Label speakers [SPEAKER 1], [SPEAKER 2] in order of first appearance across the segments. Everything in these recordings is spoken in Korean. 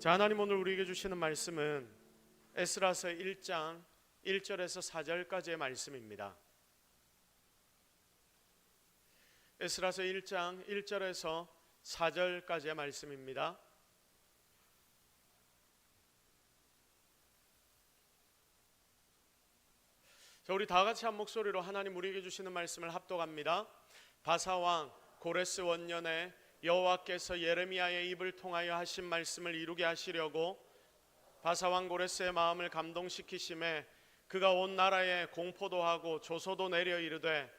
[SPEAKER 1] 자, 하나님 오늘 우리에게 주시는 말씀은 에스라서 1장 1절에서 4절까지의 말씀입니다. 에스라서 1장 1절에서 4절까지의 말씀입니다. 자, 우리 다 같이 한 목소리로 하나님 우리에게 주시는 말씀을 합독합니다. 바사왕 고레스 원년에 여호와께서 예레미야의 입을 통하여 하신 말씀을 이루게 하시려고 바사왕 고레스의 마음을 감동시키심에 그가 온 나라에 공포도 하고 조소도 내려 이르되,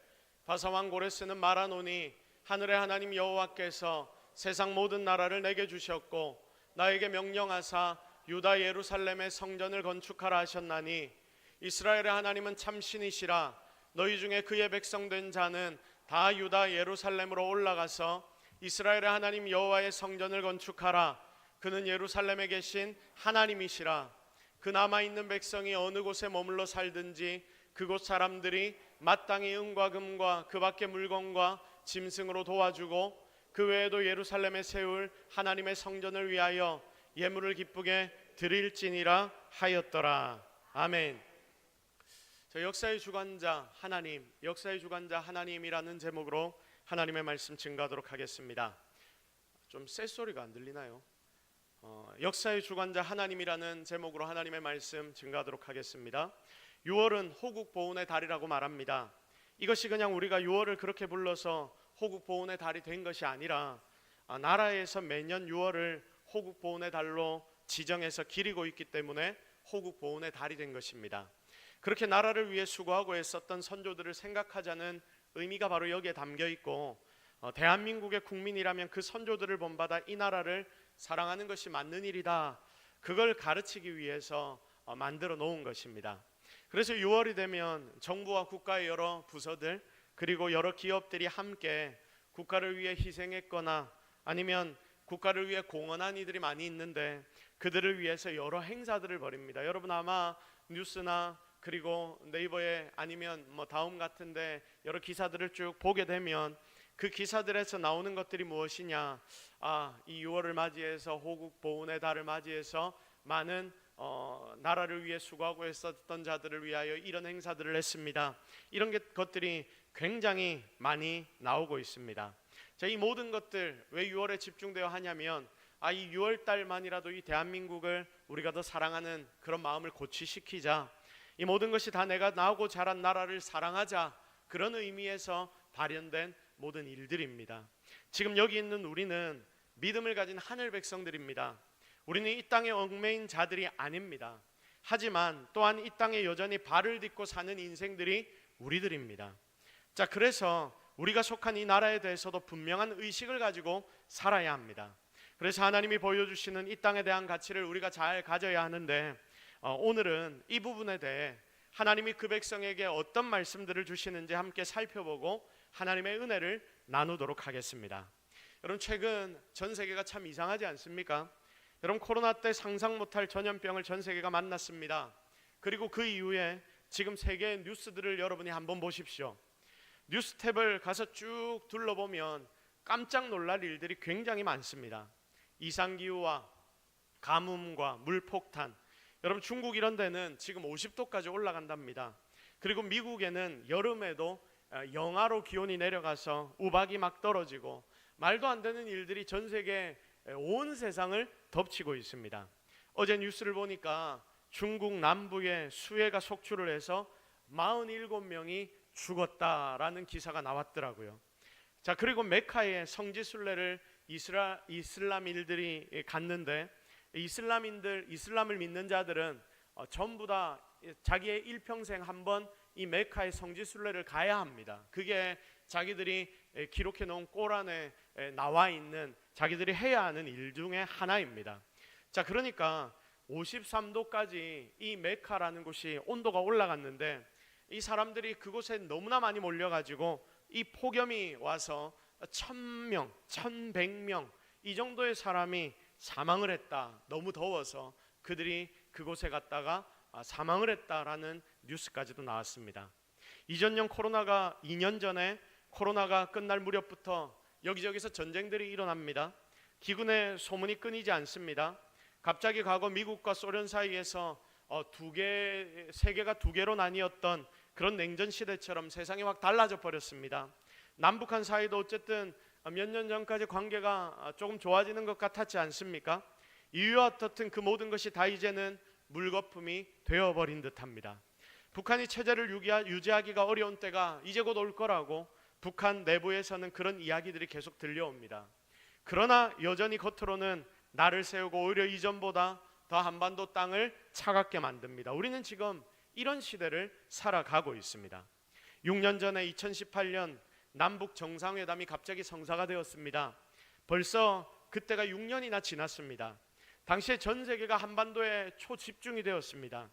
[SPEAKER 1] 바사왕 고레스는 말하노니 하늘의 하나님 여호와께서 세상 모든 나라를 내게 주셨고 나에게 명령하사 유다 예루살렘의 성전을 건축하라 하셨나니, 이스라엘의 하나님은 참신이시라. 너희 중에 그의 백성 된 자는 다 유다 예루살렘으로 올라가서 이스라엘의 하나님 여호와의 성전을 건축하라. 그는 예루살렘에 계신 하나님이시라. 그 남아있는 백성이 어느 곳에 머물러 살든지 그곳 사람들이 마땅히 은과 금과 그 밖의 물건과 짐승으로 도와주고, 그 외에도 예루살렘에 세울 하나님의 성전을 위하여 예물을 기쁘게 드릴지니라 하였더라. 아멘. 역사의 주관자 하나님, 역사의 주관자 하나님이라는 제목으로 하나님의 말씀 증거하도록 하겠습니다. 좀 쇳소리가 안 들리나요? 역사의 주관자 하나님이라는 제목으로 하나님의 말씀 증거하도록 하겠습니다. 6월은 호국 보훈의 달이라고 말합니다. 이것이 그냥 우리가 6월을 그렇게 불러서 호국 보훈의 달이 된 것이 아니라 나라에서 매년 6월을 호국 보훈의 달로 지정해서 기리고 있기 때문에 호국 보훈의 달이 된 것입니다. 그렇게 나라를 위해 수고하고 애썼던 선조들을 생각하자는 의미가 바로 여기에 담겨 있고, 대한민국의 국민이라면 그 선조들을 본받아 이 나라를 사랑하는 것이 맞는 일이다, 그걸 가르치기 위해서 만들어 놓은 것입니다. 그래서 6월이 되면 정부와 국가의 여러 부서들 그리고 여러 기업들이 함께 국가를 위해 희생했거나 아니면 국가를 위해 공헌한 이들이 많이 있는데 그들을 위해서 여러 행사들을 벌입니다. 여러분 아마 뉴스나 그리고 네이버에 아니면 다음 같은데 여러 기사들을 쭉 보게 되면 그 기사들에서 나오는 것들이 무엇이냐, 이 6월을 맞이해서 호국 보훈의 달을 맞이해서 많은 나라를 위해 수고하고 했었던 자들을 위하여 이런 행사들을 했습니다. 이런 것들이 굉장히 많이 나오고 있습니다. 자, 이 모든 것들 왜 6월에 집중되어 하냐면 이 6월 달만이라도 이 대한민국을 우리가 더 사랑하는 그런 마음을 고취시키자, 이 모든 것이 다 내가 나오고 자란 나라를 사랑하자, 그런 의미에서 발현된 모든 일들입니다. 지금 여기 있는 우리는 믿음을 가진 하늘 백성들입니다. 우리는 이 땅에 얽매인 자들이 아닙니다. 하지만 또한 이 땅에 여전히 발을 딛고 사는 인생들이 우리들입니다. 자, 그래서 우리가 속한 이 나라에 대해서도 분명한 의식을 가지고 살아야 합니다. 그래서 하나님이 보여주시는 이 땅에 대한 가치를 우리가 잘 가져야 하는데, 오늘은 이 부분에 대해 하나님이 그 백성에게 어떤 말씀들을 주시는지 함께 살펴보고 하나님의 은혜를 나누도록 하겠습니다. 여러분, 최근 전 세계가 참 이상하지 않습니까? 여러분, 코로나 때 상상 못할 전염병을 전 세계가 만났습니다. 그리고 그 이후에 지금 세계의 뉴스들을 여러분이 한번 보십시오. 뉴스 탭을 가서 쭉 둘러보면 깜짝 놀랄 일들이 굉장히 많습니다. 이상기후와 가뭄과 물폭탄, 여러분 중국 이런 데는 지금 50도까지 올라간답니다. 그리고 미국에는 여름에도 영하로 기온이 내려가서 우박이 막 떨어지고 말도 안 되는 일들이 전 세계 온 세상을 덮치고 있습니다. 어제 뉴스를 보니까 중국 남부에 수해가 속출을 해서 47명이 죽었다라는 기사가 나왔더라고요. 자, 그리고 메카의 성지순례를 이슬람인들이 갔는데, 이슬람을 믿는 자들은 전부 다 자기의 일평생 한번 이 메카의 성지순례를 가야 합니다. 그게 자기들이 기록해 놓은 꼬란에 나와 있는 자기들이 해야 하는 일 중에 하나입니다. 자, 그러니까 53도까지 이 메카라는 곳이 온도가 올라갔는데, 이 사람들이 그곳에 너무나 많이 몰려가지고 이 폭염이 와서 1000명, 1100명 이 정도의 사람이 사망을 했다. 너무 더워서 그들이 그곳에 갔다가 사망을 했다라는 뉴스까지도 나왔습니다. 이전형 코로나가 2년 전에 코로나가 끝날 무렵부터 여기저기서 전쟁들이 일어납니다. 기근의 소문이 끊이지 않습니다. 갑자기 과거 미국과 소련 사이에서 세계가 두 개로 나뉘었던 그런 냉전 시대처럼 세상이 확 달라져 버렸습니다. 남북한 사이도 어쨌든 몇 년 전까지 관계가 조금 좋아지는 것 같았지 않습니까? 이유와 어떻든 그 모든 것이 다 이제는 물거품이 되어버린 듯합니다. 북한이 체제를 유지하기가 어려운 때가 이제 곧 올 거라고 북한 내부에서는 그런 이야기들이 계속 들려옵니다. 그러나 여전히 겉으로는 날을 세우고 오히려 이전보다 더 한반도 땅을 차갑게 만듭니다. 우리는 지금 이런 시대를 살아가고 있습니다. 6년 전에 2018년 남북 정상회담이 갑자기 성사가 되었습니다. 벌써 그때가 6년이나 지났습니다. 당시에 전 세계가 한반도에 초집중이 되었습니다.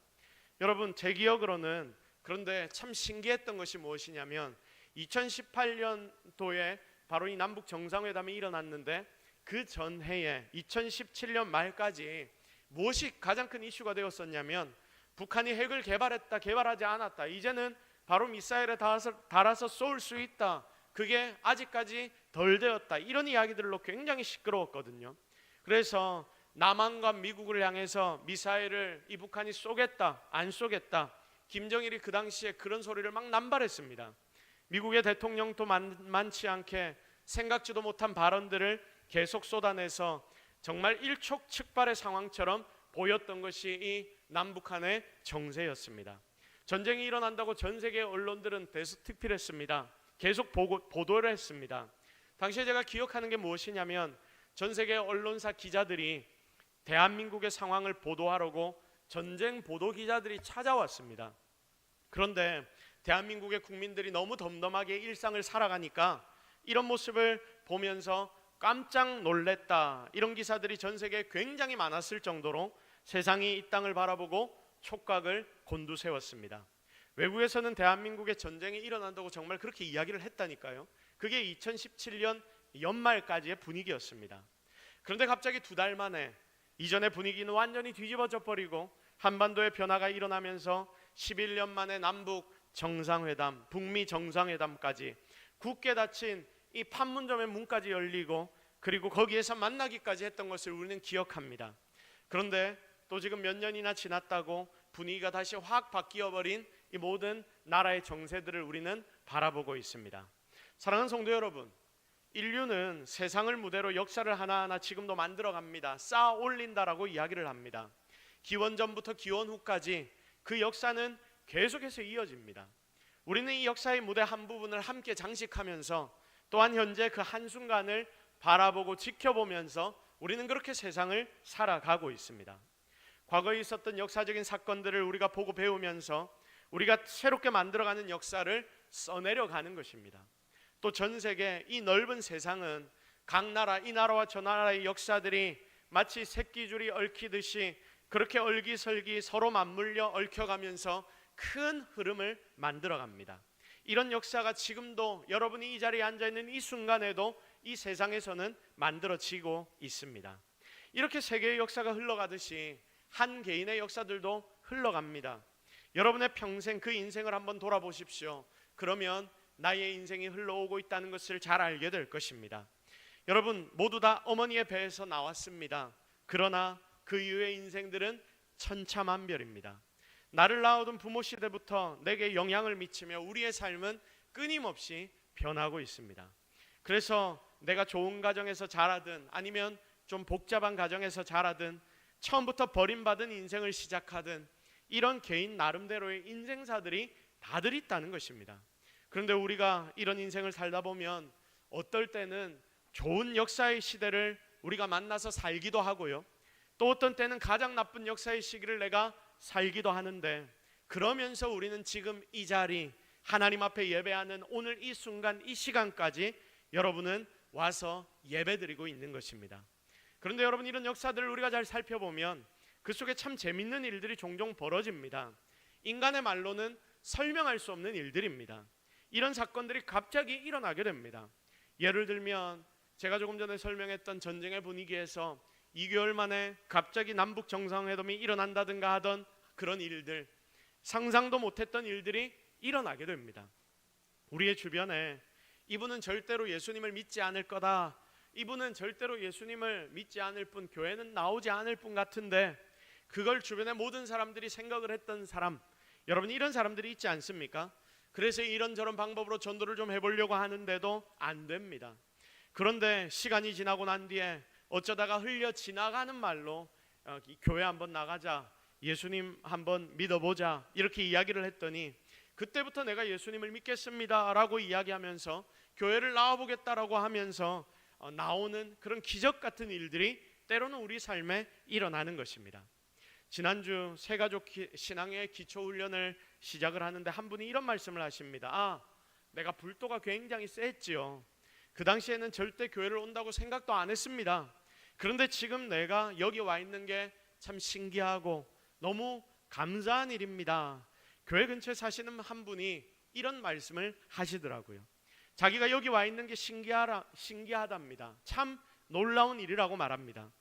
[SPEAKER 1] 여러분, 제 기억으로는 그런데 참 신기했던 것이 무엇이냐면 2018년도에 바로 이 남북 정상회담이 일어났는데 그 전해에 2017년 말까지 무엇이 가장 큰 이슈가 되었었냐면 북한이 핵을 개발했다, 개발하지 않았다, 이제는 바로 미사일에 달아서 쏠 수 있다, 그게 아직까지 덜 되었다, 이런 이야기들로 굉장히 시끄러웠거든요. 그래서 남한과 미국을 향해서 미사일을 이 북한이 쏘겠다 안 쏘겠다, 김정일이 그 당시에 그런 소리를 막 남발했습니다. 미국의 대통령도 많지 않게 생각지도 못한 발언들을 계속 쏟아내서 정말 일촉즉발의 상황처럼 보였던 것이 이 남북한의 정세였습니다. 전쟁이 일어난다고 전 세계 언론들은 대수특필했습니다. 계속 보도를 했습니다. 당시에 제가 기억하는 게 무엇이냐면 전 세계 언론사 기자들이 대한민국의 상황을 보도하려고 전쟁 보도 기자들이 찾아왔습니다. 그런데 대한민국의 국민들이 너무 덤덤하게 일상을 살아가니까 이런 모습을 보면서 깜짝 놀랬다, 이런 기사들이 전 세계에 굉장히 많았을 정도로 세상이 이 땅을 바라보고 촉각을 곤두세웠습니다. 외국에서는 대한민국의 전쟁이 일어난다고 정말 그렇게 이야기를 했다니까요. 그게 2017년 연말까지의 분위기였습니다. 그런데 갑자기 2달 만에 이전의 분위기는 완전히 뒤집어져 버리고 한반도의 변화가 일어나면서 11년 만에 남북 정상회담, 북미 정상회담까지 굳게 닫힌 이 판문점의 문까지 열리고 그리고 거기에서 만나기까지 했던 것을 우리는 기억합니다. 그런데 또 지금 몇 년이나 지났다고 분위기가 다시 확 바뀌어버린 이 모든 나라의 정세들을 우리는 바라보고 있습니다. 사랑하는 성도 여러분, 인류는 세상을 무대로 역사를 하나하나 지금도 만들어갑니다. 쌓아 올린다라고 이야기를 합니다. 기원전부터 기원 후까지 그 역사는 계속해서 이어집니다. 우리는 이 역사의 무대 한 부분을 함께 장식하면서 또한 현재 그 한순간을 바라보고 지켜보면서 우리는 그렇게 세상을 살아가고 있습니다. 과거에 있었던 역사적인 사건들을 우리가 보고 배우면서 우리가 새롭게 만들어가는 역사를 써내려가는 것입니다. 또 전 세계 이 넓은 세상은 각 나라, 이 나라와 저 나라의 역사들이 마치 새끼줄이 얽히듯이 그렇게 얼기설기 서로 맞물려 얽혀가면서 큰 흐름을 만들어갑니다. 이런 역사가 지금도 여러분이 이 자리에 앉아있는 이 순간에도 이 세상에서는 만들어지고 있습니다. 이렇게 세계의 역사가 흘러가듯이 한 개인의 역사들도 흘러갑니다. 여러분의 평생 그 인생을 한번 돌아보십시오. 그러면 나의 인생이 흘러오고 있다는 것을 잘 알게 될 것입니다. 여러분 모두 다 어머니의 배에서 나왔습니다. 그러나 그 이후의 인생들은 천차만별입니다. 나를 낳아둔 부모 시대부터 내게 영향을 미치며 우리의 삶은 끊임없이 변하고 있습니다. 그래서 내가 좋은 가정에서 자라든 아니면 좀 복잡한 가정에서 자라든 처음부터 버림받은 인생을 시작하든 이런 개인 나름대로의 인생사들이 다들 있다는 것입니다. 그런데 우리가 이런 인생을 살다 보면 어떨 때는 좋은 역사의 시대를 우리가 만나서 살기도 하고요, 또 어떤 때는 가장 나쁜 역사의 시기를 내가 살기도 하는데, 그러면서 우리는 지금 이 자리 하나님 앞에 예배하는 오늘 이 순간 이 시간까지 여러분은 와서 예배드리고 있는 것입니다. 그런데 여러분, 이런 역사들을 우리가 잘 살펴보면 그 속에 참 재밌는 일들이 종종 벌어집니다. 인간의 말로는 설명할 수 없는 일들입니다. 이런 사건들이 갑자기 일어나게 됩니다. 예를 들면 제가 조금 전에 설명했던 전쟁의 분위기에서 2개월 만에 갑자기 남북 정상회담이 일어난다든가 하던 그런 일들, 상상도 못했던 일들이 일어나게 됩니다. 우리의 주변에 이분은 절대로 예수님을 믿지 않을 거다, 이분은 절대로 예수님을 믿지 않을 뿐, 교회는 나오지 않을 뿐 같은데, 그걸 주변의 모든 사람들이 생각을 했던 사람, 여러분 이런 사람들이 있지 않습니까? 그래서 이런저런 방법으로 전도를 좀 해보려고 하는데도 안 됩니다. 그런데 시간이 지나고 난 뒤에 어쩌다가 흘려 지나가는 말로 교회 한번 나가자, 예수님 한번 믿어보자, 이렇게 이야기를 했더니 그때부터 내가 예수님을 믿겠습니다 라고 이야기하면서 교회를 나와보겠다라고 하면서 나오는 그런 기적 같은 일들이 때로는 우리 삶에 일어나는 것입니다. 지난주 새가족 신앙의 기초훈련을 시작을 하는데 한 분이 이런 말씀을 하십니다. 내가 불도가 굉장히 셌지요. 그 당시에는 절대 교회를 온다고 생각도 안 했습니다. 그런데 지금 내가 여기 와 있는 게 참 신기하고 너무 감사한 일입니다. 교회 근처에 사시는 한 분이 이런 말씀을 하시더라고요. 자기가 여기 와 있는 게 신기하답니다. 참 놀라운 일이라고 말합니다.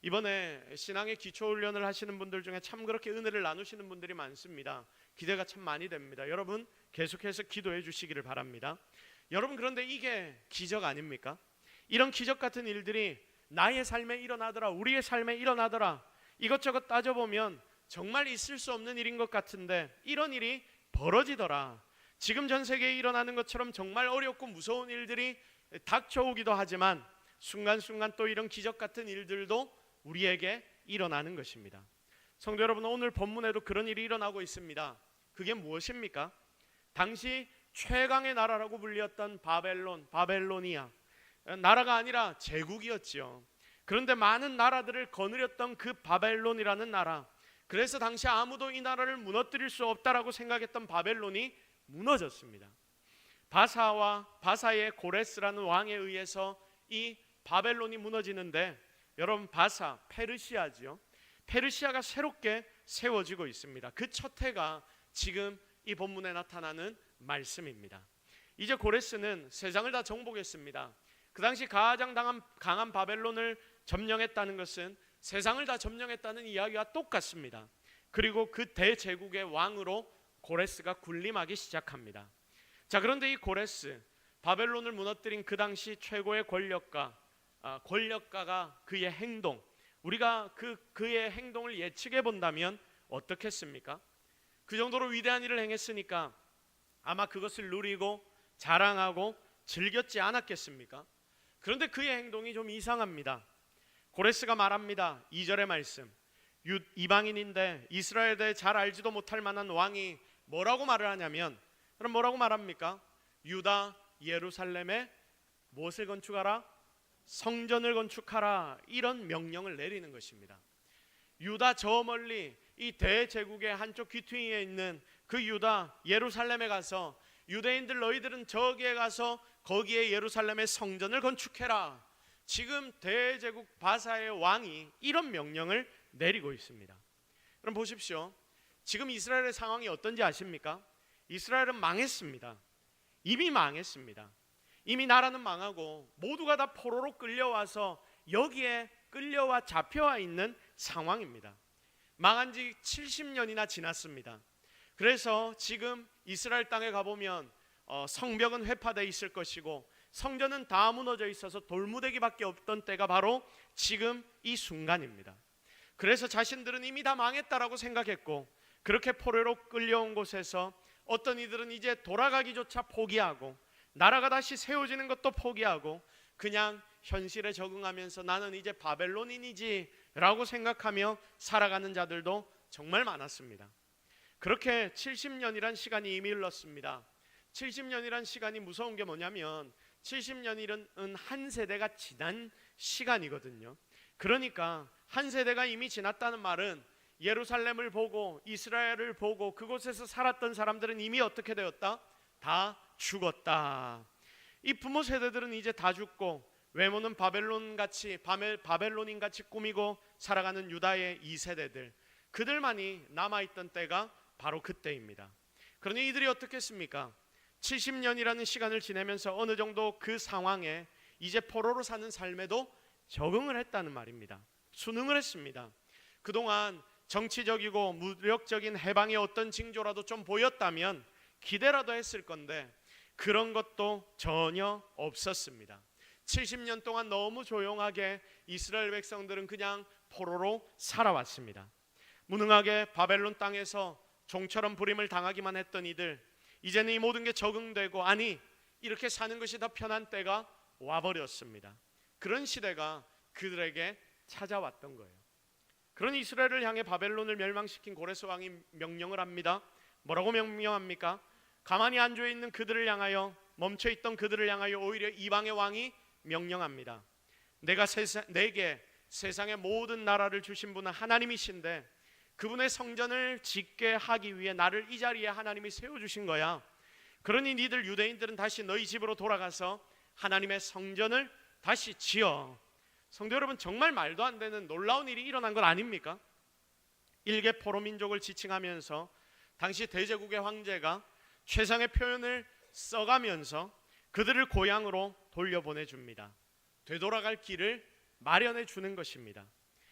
[SPEAKER 1] 이번에 신앙의 기초훈련을 하시는 분들 중에 참 그렇게 은혜를 나누시는 분들이 많습니다. 기대가 참 많이 됩니다. 여러분 계속해서 기도해 주시기를 바랍니다. 여러분, 그런데 이게 기적 아닙니까? 이런 기적 같은 일들이 나의 삶에 일어나더라, 우리의 삶에 일어나더라, 이것저것 따져보면 정말 있을 수 없는 일인 것 같은데 이런 일이 벌어지더라. 지금 전 세계에 일어나는 것처럼 정말 어렵고 무서운 일들이 닥쳐오기도 하지만 순간순간 또 이런 기적 같은 일들도 우리에게 일어나는 것입니다. 성도 여러분, 오늘 본문에도 그런 일이 일어나고 있습니다. 그게 무엇입니까? 당시 최강의 나라라고 불렸던 바벨로니아, 나라가 아니라 제국이었지요. 그런데 많은 나라들을 거느렸던 그 바벨론이라는 나라, 그래서 당시 아무도 이 나라를 무너뜨릴 수 없다라고 생각했던 바벨론이 무너졌습니다. 바사의 고레스라는 왕에 의해서 이 바벨론이 무너지는데, 여러분 바사, 페르시아지요. 페르시아가 새롭게 세워지고 있습니다. 그 첫 해가 지금 이 본문에 나타나는 말씀입니다. 이제 고레스는 세상을 다 정복했습니다. 그 당시 가장 강한 바벨론을 점령했다는 것은 세상을 다 점령했다는 이야기와 똑같습니다. 그리고 그 대제국의 왕으로 고레스가 군림하기 시작합니다. 자, 그런데 이 고레스, 바벨론을 무너뜨린 그 당시 최고의 권력가가 그의 행동, 우리가 그의 행동을 예측해 본다면 어떻겠습니까? 그 정도로 위대한 일을 행했으니까 아마 그것을 누리고 자랑하고 즐겼지 않았겠습니까? 그런데 그의 행동이 좀 이상합니다. 고레스가 말합니다. 2절의 말씀, 이방인인데 이스라엘에 대해 잘 알지도 못할 만한 왕이 뭐라고 말을 하냐면, 그럼 뭐라고 말합니까? 유다 예루살렘에 무엇을 건축하라? 성전을 건축하라, 이런 명령을 내리는 것입니다. 유다 저 멀리 이 대제국의 한쪽 귀퉁이에 있는 그 유다 예루살렘에 가서 유대인들 너희들은 저기에 가서 거기에 예루살렘의 성전을 건축해라. 지금 대제국 바사의 왕이 이런 명령을 내리고 있습니다. 그럼 보십시오. 지금 이스라엘의 상황이 어떤지 아십니까? 이스라엘은 망했습니다. 이미 망했습니다. 이미 나라는 망하고 모두가 다 포로로 끌려와서 여기에 끌려와 잡혀와 있는 상황입니다. 망한 지 70년이나 지났습니다. 그래서 지금 이스라엘 땅에 가보면 성벽은 회파되어 있을 것이고 성전은 다 무너져 있어서 돌무더기밖에 없던 때가 바로 지금 이 순간입니다. 그래서 자신들은 이미 다 망했다라고 생각했고, 그렇게 포로로 끌려온 곳에서 어떤 이들은 이제 돌아가기조차 포기하고 나라가 다시 세워지는 것도 포기하고 그냥 현실에 적응하면서 나는 이제 바벨론인이지 라고 생각하며 살아가는 자들도 정말 많았습니다. 그렇게 70년이란 시간이 이미 흘렀습니다. 70년이란 시간이 무서운 게 뭐냐면 70년이란 한 세대가 지난 시간이거든요. 그러니까 한 세대가 이미 지났다는 말은 예루살렘을 보고 이스라엘을 보고 그곳에서 살았던 사람들은 이미 어떻게 되었다? 다 죽었다. 이 부모 세대들은 이제 다 죽고 외모는 바벨론인같이 꾸미고 살아가는 유다의 2세대들, 그들만이 남아있던 때가 바로 그때입니다. 그러니 이들이 어떻게 했습니까? 70년이라는 시간을 지내면서 어느 정도 그 상황에 이제 포로로 사는 삶에도 적응을 했다는 말입니다. 순응을 했습니다. 그동안 정치적이고 무력적인 해방의 어떤 징조라도 좀 보였다면 기대라도 했을 건데 그런 것도 전혀 없었습니다. 70년 동안 너무 조용하게 이스라엘 백성들은 그냥 포로로 살아왔습니다. 무능하게 바벨론 땅에서 종처럼 부림을 당하기만 했던 이들, 이제는 이 모든 게 적응되고, 아니 이렇게 사는 것이 더 편한 때가 와버렸습니다. 그런 시대가 그들에게 찾아왔던 거예요. 그런 이스라엘을 향해 바벨론을 멸망시킨 고레스 왕이 명령을 합니다. 뭐라고 명령합니까? 가만히 앉아 있는 그들을 향하여, 멈춰 있던 그들을 향하여 오히려 이방의 왕이 명령합니다. 내게 세상의 모든 나라를 주신 분은 하나님이신데 그분의 성전을 짓게 하기 위해 나를 이 자리에 하나님이 세워주신 거야. 그러니 니들 유대인들은 다시 너희 집으로 돌아가서 하나님의 성전을 다시 지어. 성도 여러분, 정말 말도 안 되는 놀라운 일이 일어난 건 아닙니까? 일개 포로민족을 지칭하면서 당시 대제국의 황제가 최상의 표현을 써가면서 그들을 고향으로 돌려보내줍니다. 되돌아갈 길을 마련해 주는 것입니다.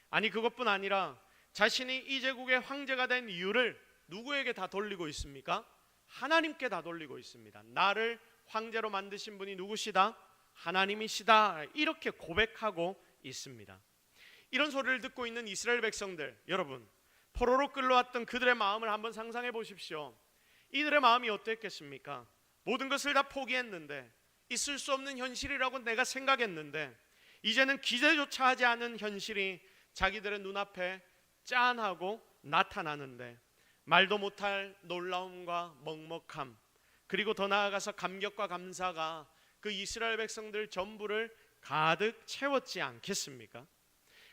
[SPEAKER 1] 아니, 그것뿐 아니라 자신이 이 제국의 황제가 된 이유를 누구에게 다 돌리고 있습니까? 하나님께 다 돌리고 있습니다. 나를 황제로 만드신 분이 누구시다? 하나님이시다. 이렇게 고백하고 있습니다. 이런 소리를 듣고 있는 이스라엘 백성들, 여러분, 포로로 끌려왔던 그들의 마음을 한번 상상해 보십시오. 이들의 마음이 어땠겠습니까? 모든 것을 다 포기했는데, 있을 수 없는 현실이라고 내가 생각했는데, 이제는 기대조차 하지 않은 현실이 자기들의 눈앞에 짠하고 나타나는데, 말도 못할 놀라움과 먹먹함, 그리고 더 나아가서 감격과 감사가 그 이스라엘 백성들 전부를 가득 채웠지 않겠습니까?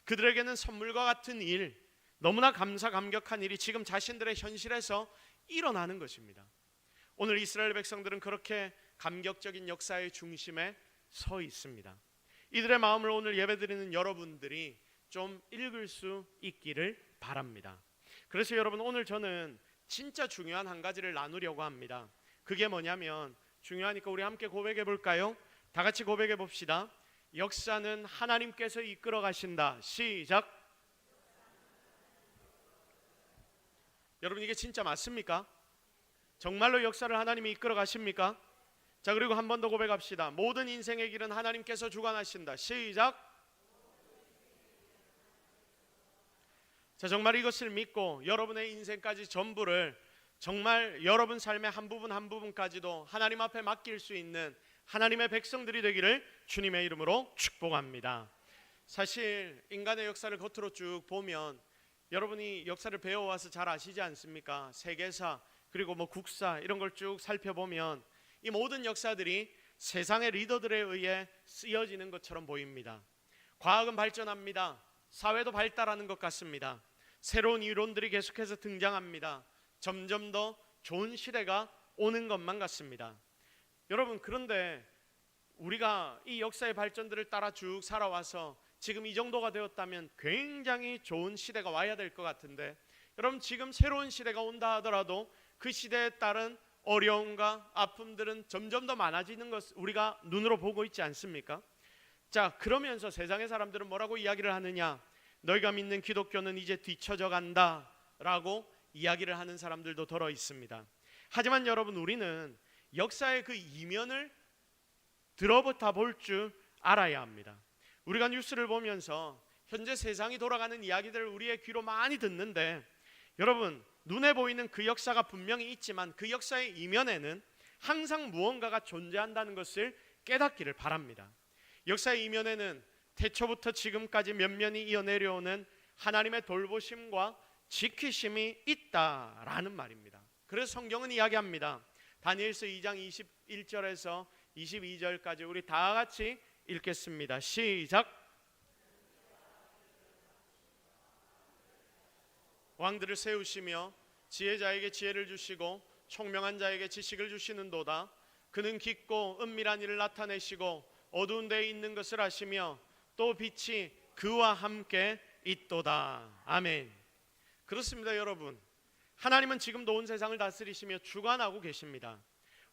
[SPEAKER 1] 그들에게는 선물과 같은 일, 너무나 감격한 일이 지금 자신들의 현실에서 일어나는 것입니다. 오늘 이스라엘 백성들은 그렇게 감격적인 역사의 중심에 서 있습니다. 이들의 마음을 오늘 예배드리는 여러분들이 좀 읽을 수 있기를 바랍니다. 그래서 여러분, 오늘 저는 진짜 중요한 한 가지를 나누려고 합니다. 그게 뭐냐면, 중요하니까 우리 함께 고백해 볼까요? 다 같이 고백해 봅시다. 역사는 하나님께서 이끌어 가신다. 시작. 여러분, 이게 진짜 맞습니까? 정말로 역사를 하나님이 이끌어 가십니까? 자, 그리고 한 번 더 고백합시다. 모든 인생의 길은 하나님께서 주관하신다. 시작. 자, 정말 이것을 믿고 여러분의 인생까지 전부를, 정말 여러분 삶의 한 부분 한 부분까지도 하나님 앞에 맡길 수 있는 하나님의 백성들이 되기를 주님의 이름으로 축복합니다. 사실 인간의 역사를 겉으로 쭉 보면 여러분이 역사를 배워와서 잘 아시지 않습니까? 세계사, 그리고 국사, 이런 걸 쭉 살펴보면 이 모든 역사들이 세상의 리더들에 의해 쓰여지는 것처럼 보입니다. 과학은 발전합니다. 사회도 발달하는 것 같습니다. 새로운 이론들이 계속해서 등장합니다. 점점 더 좋은 시대가 오는 것만 같습니다. 여러분, 그런데 우리가 이 역사의 발전들을 따라 쭉 살아와서 지금 이 정도가 되었다면 굉장히 좋은 시대가 와야 될 것 같은데, 여러분, 지금 새로운 시대가 온다 하더라도 그 시대에 따른 어려움과 아픔들은 점점 더 많아지는 것 우리가 눈으로 보고 있지 않습니까? 자, 그러면서 세상의 사람들은 뭐라고 이야기를 하느냐? 너희가 믿는 기독교는 이제 뒤처져 간다 라고 이야기를 하는 사람들도 더러 있습니다. 하지만 여러분, 우리는 역사의 그 이면을 들어보다 볼 줄 알아야 합니다. 우리가 뉴스를 보면서 현재 세상이 돌아가는 이야기들을 우리의 귀로 많이 듣는데, 여러분, 눈에 보이는 그 역사가 분명히 있지만 그 역사의 이면에는 항상 무언가가 존재한다는 것을 깨닫기를 바랍니다. 역사의 이면에는 태초부터 지금까지 면면이 이어내려오는 하나님의 돌보심과 지키심이 있다라는 말입니다. 그래서 성경은 이야기합니다. 다니엘서 2장 21절에서 22절까지 우리 다 같이 읽겠습니다. 시작. 왕들을 세우시며 지혜자에게 지혜를 주시고 총명한 자에게 지식을 주시는도다. 그는 깊고 은밀한 일을 나타내시고 어두운 데에 있는 것을 아시며 또 빛이 그와 함께 있도다. 아멘. 그렇습니다. 여러분, 하나님은 지금도 온 세상을 다스리시며 주관하고 계십니다.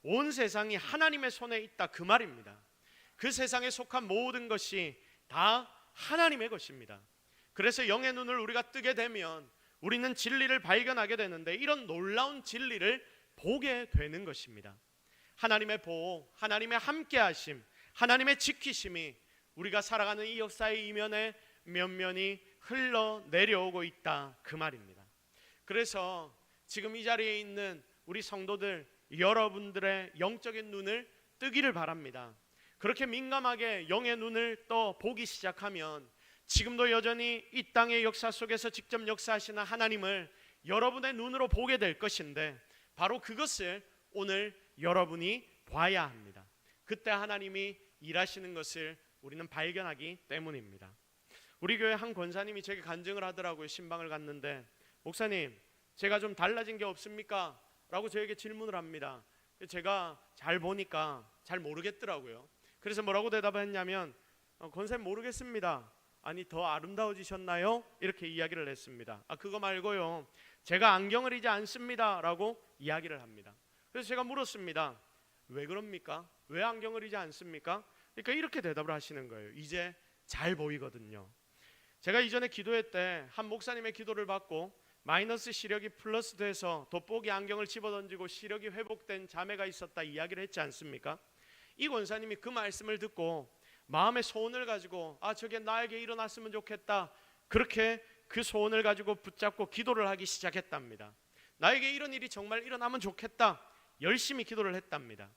[SPEAKER 1] 온 세상이 하나님의 손에 있다, 그 말입니다. 그 세상에 속한 모든 것이 다 하나님의 것입니다. 그래서 영의 눈을 우리가 뜨게 되면 우리는 진리를 발견하게 되는데, 이런 놀라운 진리를 보게 되는 것입니다. 하나님의 보호, 하나님의 함께하심, 하나님의 지키심이 우리가 살아가는 이 역사의 이면에 면면이 흘러내려오고 있다, 그 말입니다. 그래서 지금 이 자리에 있는 우리 성도들, 여러분들의 영적인 눈을 뜨기를 바랍니다. 그렇게 민감하게 영의 눈을 떠 보기 시작하면 지금도 여전히 이 땅의 역사 속에서 직접 역사하시는 하나님을 여러분의 눈으로 보게 될 것인데, 바로 그것을 오늘 여러분이 봐야 합니다. 그때 하나님이 일하시는 것을 우리는 발견하기 때문입니다. 우리 교회 한 권사님이 제게 간증을 하더라고요. 신방을 갔는데, 목사님, 제가 좀 달라진 게 없습니까? 라고 저에게 질문을 합니다. 제가 잘 보니까 잘 모르겠더라고요. 그래서 뭐라고 대답했냐면, 권사님 모르겠습니다. 아니, 더 아름다워지셨나요? 이렇게 이야기를 했습니다. 그거 말고요, 제가 안경을 이제 안 씁니다 라고 이야기를 합니다. 그래서 제가 물었습니다. 왜 그럽니까? 왜 안경을 이제 안 씁니까? 그러니까 이렇게 대답을 하시는 거예요. 이제 잘 보이거든요. 제가 이전에 기도회 때 한 목사님의 기도를 받고 마이너스 시력이 플러스 돼서 돋보기 안경을 집어던지고 시력이 회복된 자매가 있었다 이야기를 했지 않습니까? 이 권사님이 그 말씀을 듣고 마음의 소원을 가지고 저게 나에게 일어났으면 좋겠다, 그렇게 그 소원을 가지고 붙잡고 기도를 하기 시작했답니다. 나에게 이런 일이 정말 일어나면 좋겠다, 열심히 기도를 했답니다.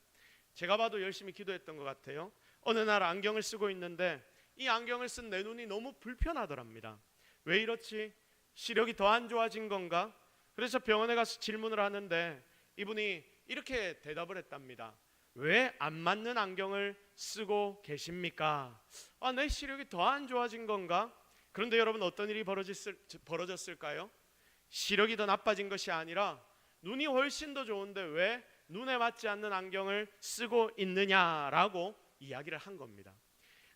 [SPEAKER 1] 제가 봐도 열심히 기도했던 것 같아요. 어느 날 안경을 쓰고 있는데 이 안경을 쓴 내 눈이 너무 불편하더랍니다. 왜 이렇지? 시력이 더 안 좋아진 건가? 그래서 병원에 가서 질문을 하는데 이분이 이렇게 대답을 했답니다. 왜 안 맞는 안경을 쓰고 계십니까? 내 시력이 더 안 좋아진 건가? 그런데 여러분, 어떤 일이 벌어졌을까요? 시력이 더 나빠진 것이 아니라 눈이 훨씬 더 좋은데 왜 눈에 맞지 않는 안경을 쓰고 있느냐라고 이야기를 한 겁니다.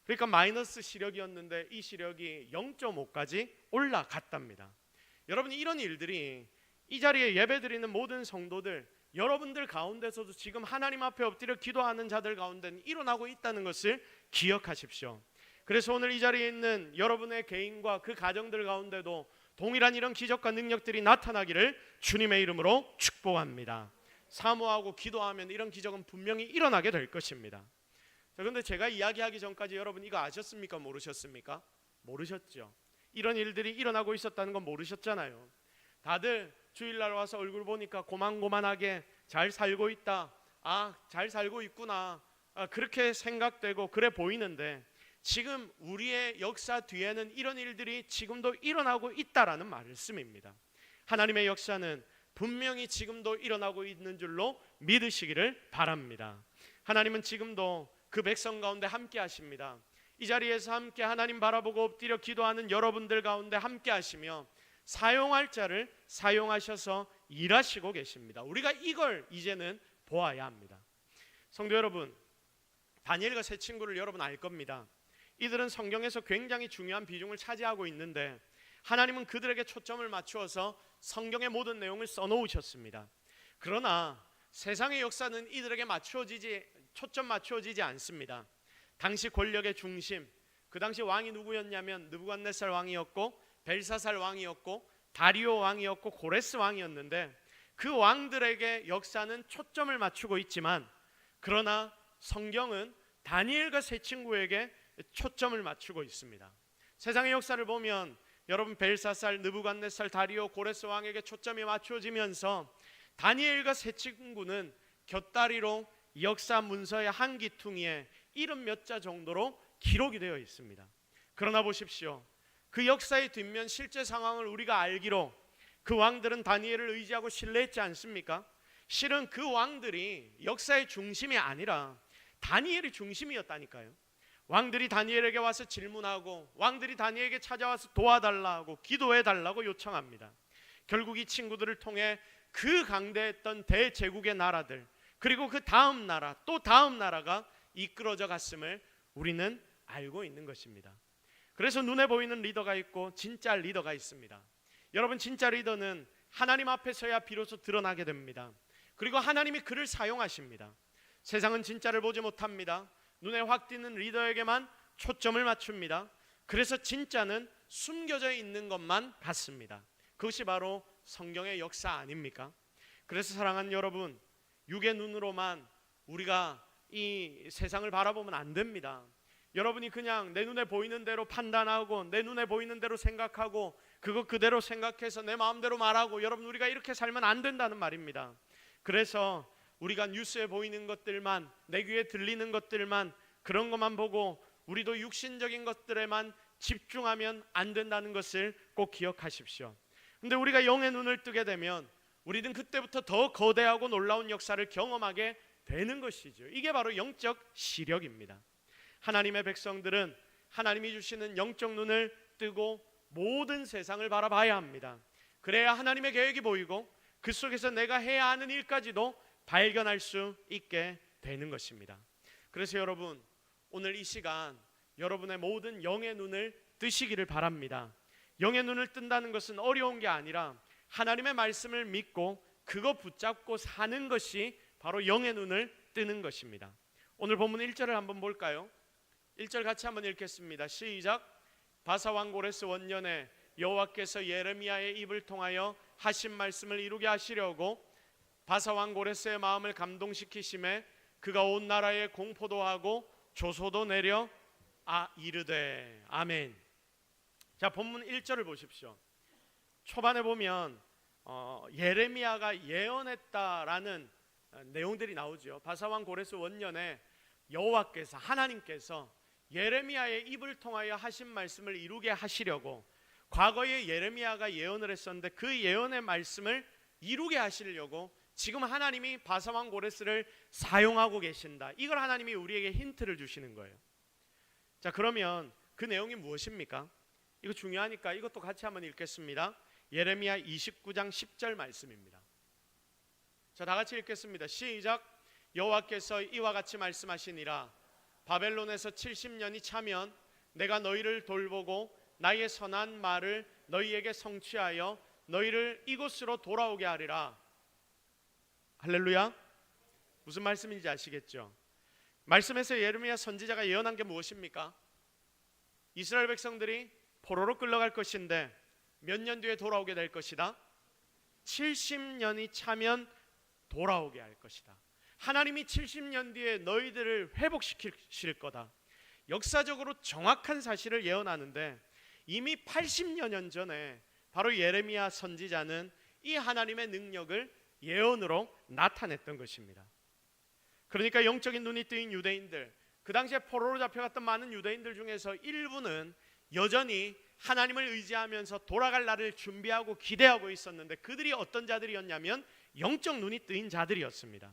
[SPEAKER 1] 그러니까 마이너스 시력이었는데 이 시력이 0.5까지 올라갔답니다. 여러분, 이런 일들이 이 자리에 예배드리는 모든 성도들, 여러분들 가운데서도 지금 하나님 앞에 엎드려 기도하는 자들 가운데는 일어나고 있다는 것을 기억하십시오. 그래서 오늘 이 자리에 있는 여러분의 개인과 그 가정들 가운데도 동일한 이런 기적과 능력들이 나타나기를 주님의 이름으로 축복합니다. 사모하고 기도하면 이런 기적은 분명히 일어나게 될 것입니다. 그런데 제가 이야기하기 전까지 여러분 이거 아셨습니까? 모르셨습니까? 모르셨죠. 이런 일들이 일어나고 있었다는 건 모르셨잖아요. 다들 주일날 와서 얼굴 보니까 고만고만하게 잘 살고 있다, 잘 살고 있구나, 그렇게 생각되고 그래 보이는데, 지금 우리의 역사 뒤에는 이런 일들이 지금도 일어나고 있다라는 말씀입니다. 하나님의 역사는 분명히 지금도 일어나고 있는 줄로 믿으시기를 바랍니다. 하나님은 지금도 그 백성 가운데 함께 하십니다. 이 자리에서 함께 하나님 바라보고 엎드려 기도하는 여러분들 가운데 함께 하시며 사용할 자를 사용하셔서 일하시고 계십니다. 우리가 이걸 이제는 보아야 합니다. 성도 여러분, 다니엘과 세 친구를 여러분 알 겁니다. 이들은 성경에서 굉장히 중요한 비중을 차지하고 있는데 하나님은 그들에게 초점을 맞추어서 성경의 모든 내용을 써놓으셨습니다. 그러나 세상의 역사는 이들에게 초점 맞추어지지 않습니다. 당시 권력의 중심, 그 당시 왕이 누구였냐면 느부갓네살 왕이었고 벨사살 왕이었고 다리오 왕이었고 고레스 왕이었는데, 그 왕들에게 역사는 초점을 맞추고 있지만, 그러나 성경은 다니엘과 세 친구에게 초점을 맞추고 있습니다. 세상의 역사를 보면 여러분, 벨사살, 느부갓네살, 다리오, 고레스 왕에게 초점이 맞추어지면서 다니엘과 세 친구는 곁다리로 역사 문서의 한 기퉁이에 70몇 자 정도로 기록이 되어 있습니다. 그러나 보십시오, 그 역사의 뒷면 실제 상황을 우리가 알기로 그 왕들은 다니엘을 의지하고 신뢰했지 않습니까? 실은 그 왕들이 역사의 중심이 아니라 다니엘이 중심이었다니까요. 왕들이 다니엘에게 와서 질문하고 왕들이 다니엘에게 찾아와서 도와달라고 기도해달라고 요청합니다. 결국 이 친구들을 통해 그 강대했던 대제국의 나라들, 그리고 그 다음 나라, 또 다음 나라가 이끌어져 갔음을 우리는 알고 있는 것입니다. 그래서 눈에 보이는 리더가 있고 진짜 리더가 있습니다. 여러분, 진짜 리더는 하나님 앞에 서야 비로소 드러나게 됩니다. 그리고 하나님이 그를 사용하십니다. 세상은 진짜를 보지 못합니다. 눈에 확 띄는 리더에게만 초점을 맞춥니다. 그래서 진짜는 숨겨져 있는 것만 같습니다. 그것이 바로 성경의 역사 아닙니까? 그래서 사랑하는 여러분, 육의 눈으로만 우리가 이 세상을 바라보면 안 됩니다. 여러분이 그냥 내 눈에 보이는 대로 판단하고 내 눈에 보이는 대로 생각하고 그거 그대로 생각해서 내 마음대로 말하고, 여러분 우리가 이렇게 살면 안 된다는 말입니다. 그래서 우리가 뉴스에 보이는 것들만, 내 귀에 들리는 것들만, 그런 것만 보고 우리도 육신적인 것들에만 집중하면 안 된다는 것을 꼭 기억하십시오. 근데 우리가 영의 눈을 뜨게 되면 우리는 그때부터 더 거대하고 놀라운 역사를 경험하게 되는 것이죠. 이게 바로 영적 시력입니다. 하나님의 백성들은 하나님이 주시는 영적 눈을 뜨고 모든 세상을 바라봐야 합니다. 그래야 하나님의 계획이 보이고 그 속에서 내가 해야 하는 일까지도 발견할 수 있게 되는 것입니다. 그래서 여러분, 오늘 이 시간 여러분의 모든 영의 눈을 뜨시기를 바랍니다. 영의 눈을 뜬다는 것은 어려운 게 아니라 하나님의 말씀을 믿고 그거 붙잡고 사는 것이 바로 영의 눈을 뜨는 것입니다. 오늘 본문 1절을 한번 볼까요? 1절 같이 한번 읽겠습니다. 시작. 바사왕 고레스 원년에 여호와께서 예레미야의 입을 통하여 하신 말씀을 이루게 하시려고 바사왕 고레스의 마음을 감동시키심에 그가 온 나라에 공포도 하고 조소도 내려 이르되. 아멘. 자, 본문 1절을 보십시오. 초반에 보면 예레미야가 예언했다라는 내용들이 나오죠. 바사왕 고레스 원년에 여호와께서, 하나님께서 예레미야의 입을 통하여 하신 말씀을 이루게 하시려고, 과거에 예레미야가 예언을 했었는데 그 예언의 말씀을 이루게 하시려고 지금 하나님이 바사왕 고레스를 사용하고 계신다. 이걸 하나님이 우리에게 힌트를 주시는 거예요. 자, 그러면 그 내용이 무엇입니까? 이거 중요하니까 이것도 같이 한번 읽겠습니다. 예레미야 29장 10절 말씀입니다. 자, 다 같이 읽겠습니다. 시작. 여호와께서 이와 같이 말씀하시니라. 바벨론에서 70년이 차면 내가 너희를 돌보고 나의 선한 말을 너희에게 성취하여 너희를 이곳으로 돌아오게 하리라. 할렐루야. 무슨 말씀인지 아시겠죠? 말씀에서 예레미야 선지자가 예언한 게 무엇입니까? 이스라엘 백성들이 포로로 끌려갈 것인데 몇 년 뒤에 돌아오게 될 것이다. 70년이 차면 돌아오게 할 것이다. 하나님이 70년 뒤에 너희들을 회복시킬 거다. 역사적으로 정확한 사실을 예언하는데 이미 80여 년 전에 바로 예레미야 선지자는 이 하나님의 능력을 예언으로 나타냈던 것입니다. 그러니까 영적인 눈이 뜨인 유대인들, 그 당시에 포로로 잡혀갔던 많은 유대인들 중에서 일부는 여전히 하나님을 의지하면서 돌아갈 날을 준비하고 기대하고 있었는데 그들이 어떤 자들이었냐면 영적 눈이 뜨인 자들이었습니다.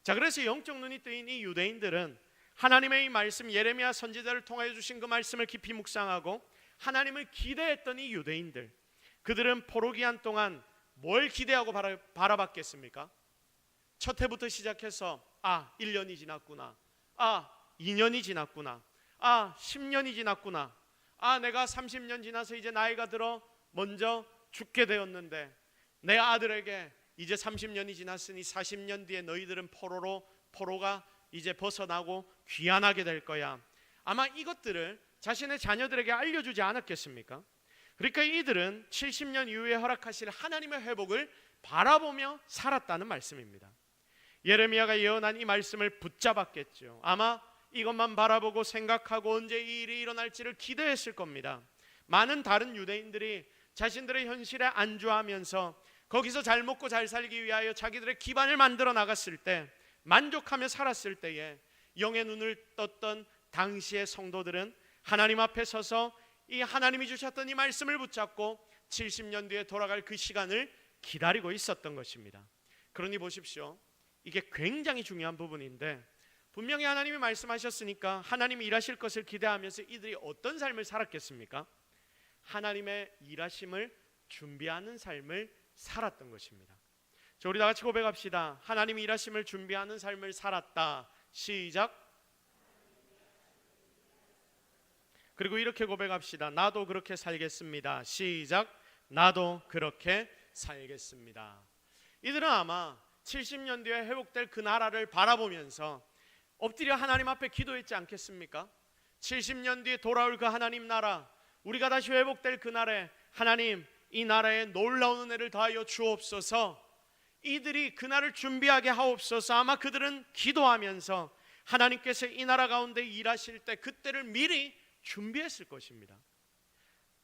[SPEAKER 1] 자, 그래서 영적 눈이 뜨인 이 유대인들은 하나님의 이 말씀, 예레미야 선지자를 통하여 주신 그 말씀을 깊이 묵상하고 하나님을 기대했던 이 유대인들, 그들은 포로 기간 동안 뭘 기대하고 바라봤겠습니까? 첫 해부터 시작해서 1년이 지났구나, 2년이 지났구나, 10년이 지났구나, 내가 30년 지나서 이제 나이가 들어 먼저 죽게 되었는데 내 아들에게 이제 30년이 지났으니 40년 뒤에 너희들은 포로가 이제 벗어나고 귀환하게 될 거야. 아마 이것들을 자신의 자녀들에게 알려주지 않았겠습니까? 그러니까 이들은 70년 이후에 허락하실 하나님의 회복을 바라보며 살았다는 말씀입니다. 예레미야가 예언한 이 말씀을 붙잡았겠죠. 아마 이것만 바라보고 생각하고 언제 이 일이 일어날지를 기대했을 겁니다. 많은 다른 유대인들이 자신들의 현실에 안주하면서 거기서 잘 먹고 잘 살기 위하여 자기들의 기반을 만들어 나갔을 때, 만족하며 살았을 때에 영의 눈을 떴던 당시의 성도들은 하나님 앞에 서서 이 하나님이 주셨던 이 말씀을 붙잡고 70년 뒤에 돌아갈 그 시간을 기다리고 있었던 것입니다. 그러니 보십시오, 이게 굉장히 중요한 부분인데 분명히 하나님이 말씀하셨으니까 하나님이 일하실 것을 기대하면서 이들이 어떤 삶을 살았겠습니까? 하나님의 일하심을 준비하는 삶을 살았던 것입니다. 자, 우리 다 같이 고백합시다. 하나님이 일하심을 준비하는 삶을 살았다. 시작. 그리고 이렇게 고백합시다. 나도 그렇게 살겠습니다. 시작. 나도 그렇게 살겠습니다. 이들은 아마 70년 뒤에 회복될 그 나라를 바라보면서 엎드려 하나님 앞에 기도했지 않겠습니까? 70년 뒤에 돌아올 그 하나님 나라, 우리가 다시 회복될 그날에 하나님, 이 나라에 놀라운 은혜를 더하여 주옵소서, 이들이 그날을 준비하게 하옵소서. 아마 그들은 기도하면서 하나님께서 이 나라 가운데 일하실 때 그때를 미리 준비했을 것입니다.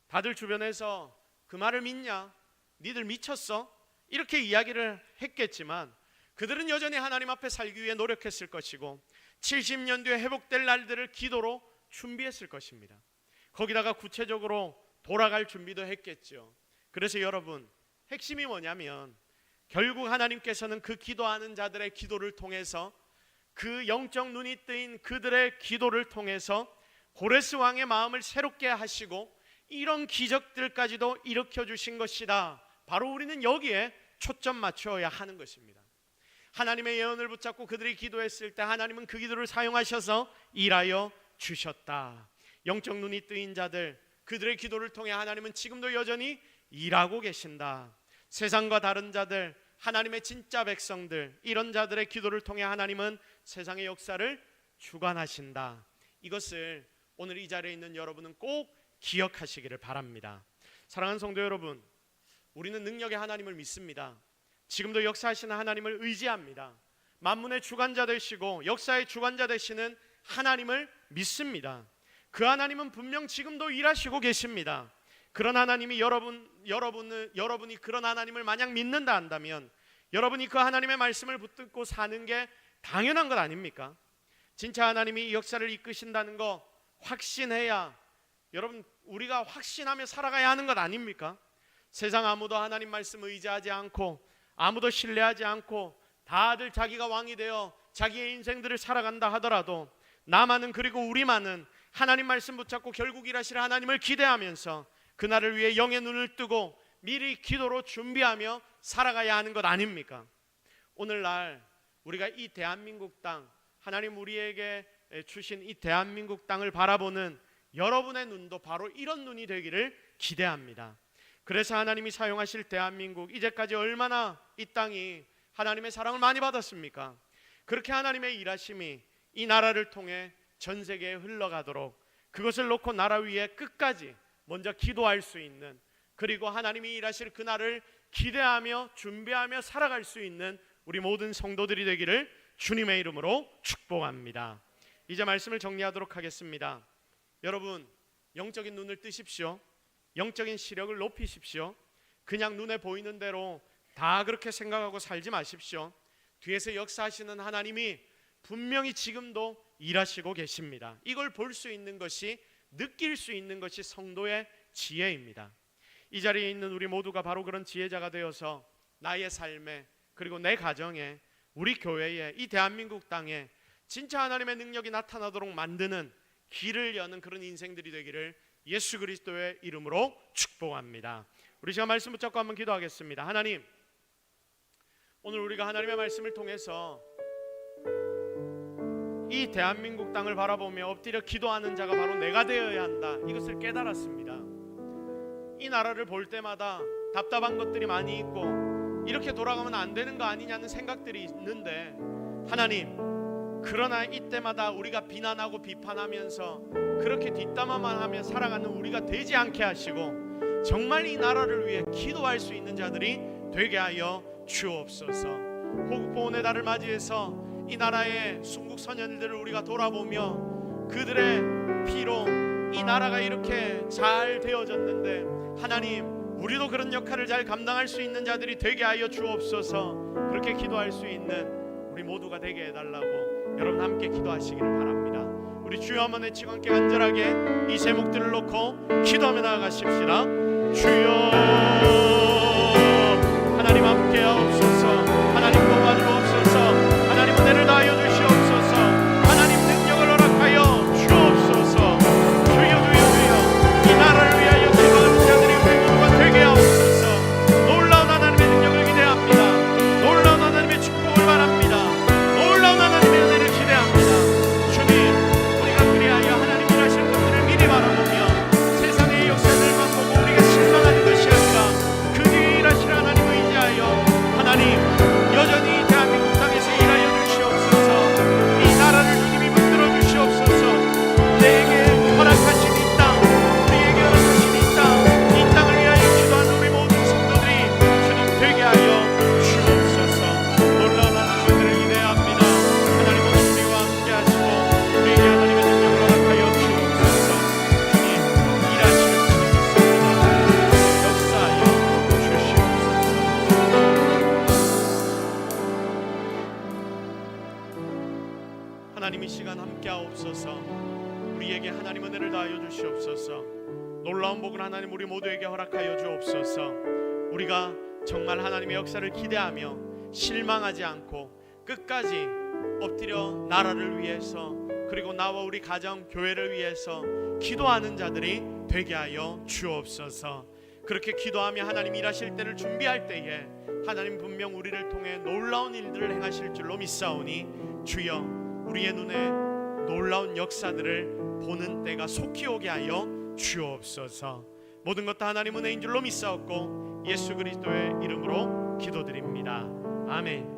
[SPEAKER 1] 다들 주변에서 그 말을 믿냐? 니들 미쳤어? 이렇게 이야기를 했겠지만 그들은 여전히 하나님 앞에 살기 위해 노력했을 것이고 70년 뒤에 회복될 날들을 기도로 준비했을 것입니다. 거기다가 구체적으로 돌아갈 준비도 했겠죠. 그래서 여러분, 핵심이 뭐냐면 결국 하나님께서는 그 기도하는 자들의 기도를 통해서, 그 영적 눈이 뜨인 그들의 기도를 통해서 고레스 왕의 마음을 새롭게 하시고 이런 기적들까지도 일으켜 주신 것이다. 바로 우리는 여기에 초점 맞춰야 하는 것입니다. 하나님의 예언을 붙잡고 그들이 기도했을 때 하나님은 그 기도를 사용하셔서 일하여 주셨다. 영적 눈이 뜨인 자들, 그들의 기도를 통해 하나님은 지금도 여전히 일하고 계신다. 세상과 다른 자들, 하나님의 진짜 백성들, 이런 자들의 기도를 통해 하나님은 세상의 역사를 주관하신다. 이것을 오늘 이 자리에 있는 여러분은 꼭 기억하시기를 바랍니다. 사랑하는 성도 여러분, 우리는 능력의 하나님을 믿습니다. 지금도 역사하시는 하나님을 의지합니다. 만문의 주관자 되시고 역사의 주관자 되시는 하나님을 믿습니다. 그 하나님은 분명 지금도 일하시고 계십니다. 그런 하나님이 여러분이 그런 하나님을 만약 믿는다 한다면 여러분이 그 하나님의 말씀을 붙들고 사는 게 당연한 것 아닙니까? 진짜 하나님이 이 역사를 이끄신다는 거 확신해야, 여러분, 우리가 확신하며 살아가야 하는 것 아닙니까? 세상 아무도 하나님 말씀 의지하지 않고 아무도 신뢰하지 않고 다들 자기가 왕이 되어 자기의 인생들을 살아간다 하더라도 나만은, 그리고 우리만은 하나님 말씀 붙잡고 결국 일하실 하나님을 기대하면서 그날을 위해 영의 눈을 뜨고 미리 기도로 준비하며 살아가야 하는 것 아닙니까? 오늘날 우리가 이 대한민국 땅, 하나님 우리에게 주신 이 대한민국 땅을 바라보는 여러분의 눈도 바로 이런 눈이 되기를 기대합니다. 그래서 하나님이 사용하실 대한민국, 이제까지 얼마나 이 땅이 하나님의 사랑을 많이 받았습니까? 그렇게 하나님의 일하심이 이 나라를 통해 전 세계에 흘러가도록, 그것을 놓고 나라 위에 끝까지 먼저 기도할 수 있는, 그리고 하나님이 일하실 그날을 기대하며 준비하며 살아갈 수 있는 우리 모든 성도들이 되기를 주님의 이름으로 축복합니다. 이제 말씀을 정리하도록 하겠습니다. 여러분, 영적인 눈을 뜨십시오. 영적인 시력을 높이십시오. 그냥 눈에 보이는 대로 다 그렇게 생각하고 살지 마십시오. 뒤에서 역사하시는 하나님이 분명히 지금도 일하시고 계십니다. 이걸 볼 수 있는 것이, 느낄 수 있는 것이 성도의 지혜입니다. 이 자리에 있는 우리 모두가 바로 그런 지혜자가 되어서 나의 삶에, 그리고 내 가정에, 우리 교회에, 이 대한민국 땅에 진짜 하나님의 능력이 나타나도록 만드는 길을 여는 그런 인생들이 되기를 예수 그리스도의 이름으로 축복합니다. 우리 시간 말씀 붙잡고 한번 기도하겠습니다. 하나님, 오늘 우리가 하나님의 말씀을 통해서 이 대한민국 땅을 바라보며 엎드려 기도하는 자가 바로 내가 되어야 한다, 이것을 깨달았습니다. 이 나라를 볼 때마다 답답한 것들이 많이 있고 이렇게 돌아가면 안 되는 거 아니냐는 생각들이 있는데, 하나님, 그러나 이때마다 우리가 비난하고 비판하면서 그렇게 뒷담화만 하며 살아가는 우리가 되지 않게 하시고 정말 이 나라를 위해 기도할 수 있는 자들이 되게 하여 주옵소서. 호국보훈의 달을 맞이해서 이 나라의 순국 선열들을 우리가 돌아보며 그들의 피로 이 나라가 이렇게 잘 되어졌는데, 하나님, 우리도 그런 역할을 잘 감당할 수 있는 자들이 되게 하여 주옵소서. 그렇게 기도할 수 있는 우리 모두가 되게 해달라고 여러분 함께 기도하시기를 바랍니다. 우리 주여 한번 외치고 함께 간절하게 이 제목들을 놓고 기도하며 나아가십시다. 주여, 하나님 함께 하옵소서. 하나님 도와주옵소서. 하나님 은혜를 다하여 주시옵소서. 하나님 능력을 허락하여 주옵소서. 주여, 주여, 주여, 이 나라를 위하여 기도하는 자들이 우리 모두가 되게 하옵소서. 놀라운 하나님의 능력을 기대합니다. 놀라운 하나님의 축복을 바랍니다. 놀라운 하나님의 은혜를 기대합니다. 주님, 우리가 그리하여 하나님 일하실 것들을 미리 바라보며 세상의 역사들만 보고 우리가 실망하는 것이 아니라 하나님 이 시간 함께하옵소서. 우리에게 하나님 은혜를 다하여 주시옵소서. 놀라운 복을 하나님 우리 모두에게 허락하여 주옵소서. 우리가 정말 하나님의 역사를 기대하며 실망하지 않고 끝까지 엎드려 나라를 위해서, 그리고 나와 우리 가정 교회를 위해서 기도하는 자들이 되게 하여 주옵소서. 그렇게 기도하며 하나님 일하실 때를 준비할 때에 하나님 분명 우리를 통해 놀라운 일들을 행하실 줄로 믿사오니 주여 우리의 눈에 놀라운 역사들을 보는 때가 속히 오게 하여 주옵소서. 모든 것 다 하나님 은혜인 줄로 믿사옵고 예수 그리스도의 이름으로 기도드립니다. 아멘.